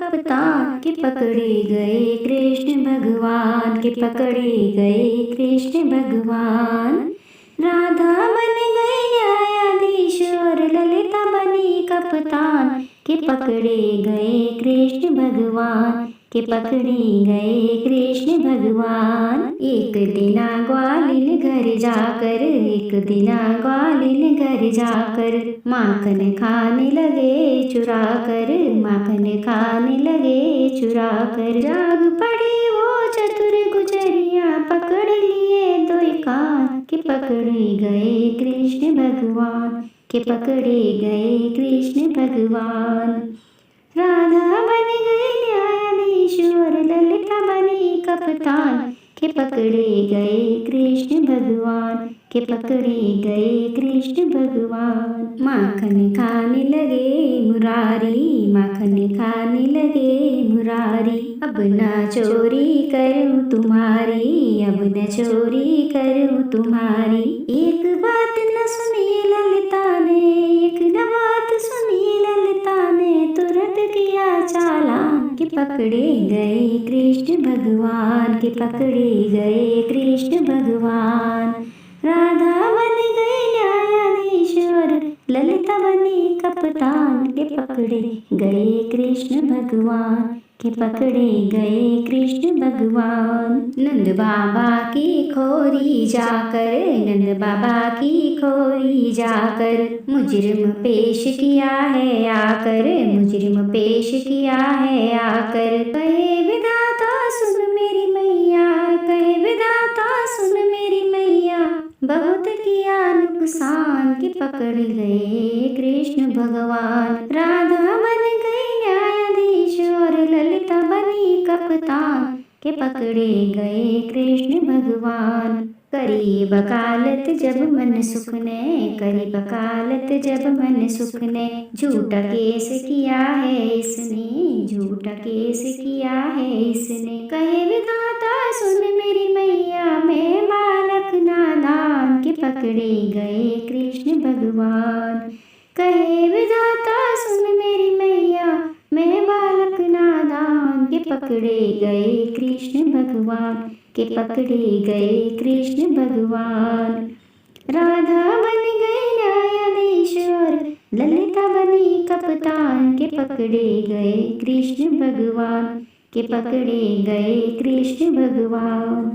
कप्तान के पकड़े गए कृष्ण भगवान, के पकड़े गए कृष्ण भगवान। राधा बन गई न्यायाधीश और ललिता बनी कप्तान, के पकड़े गए कृष्ण भगवान, के पकड़े गए कृष्ण भगवान। एक दिना ग्वालिन घर जाकर, एक दिना ग्वालिन घर जाकर माखन खाने लगे चुरा कर, माखन खाने लगे चुरा कर। जाग पड़ी वो चतुर गुजरिया, पकड़ लिए दो कान, के पकड़े गए कृष्ण भगवान, के पकड़े गए कृष्ण भगवान। राधा बन गई न्यायाधीश और ललिता बनी कप्तान, के पकड़े गए कृष्ण भगवान, के पकड़े गए कृष्ण भगवान। माखन खाने लगे मुरारी, माखन खाने लगे मुरारी। अब न चोरी करूं तुम्हारी, अब न चोरी करूं तुम्हारी। एक बात न सुनी ललिता ने, एक न बात सुनी ललिता ने, तुरंत किया चालान, के पकड़े गए कृष्ण भगवान, के पकड़े गए कृष्ण भगवान। राधा बन गई न्यायाधीश और ललिता बनी कप्तान, के पकड़े गए कृष्ण भगवान, के पकड़े गए कृष्ण भगवान। नंद बाबा की खोरी जाकर, नंद बाबा की खोरी जाकर मुजरिम पेश किया है आकर, मुजरिम पेश किया है आकर। कहे विधाता सुन मेरी मैया, कहे विधाता सुन मेरी मैया, बहुत किया नुकसान, के पकड़ गए कृष्ण भगवान। राधा बन गई न्यायाधीश और ललिता बनी कप्तान, के पकड़े गए कृष्ण भगवान। करी वकालत जब मन सुख ने, करी वकालत जब मन सुख ने, झूठा केस किया है इसने, झूठा केस किया है इसने। कहे विधाता सुन मेरी मैया, मैं बालक नादान, के पकड़े गए कृष्ण भगवान। कहे विधाता सुन मेरी मैया, मैं बालक नादान, के पकड़े गए कृष्ण भगवान, के पकड़े गए कृष्ण भगवान। राधा बन गई न्यायाधीश और ललिता बनी कप्तान, के पकड़े गए कृष्ण भगवान, के पकड़े गए कृष्ण भगवान।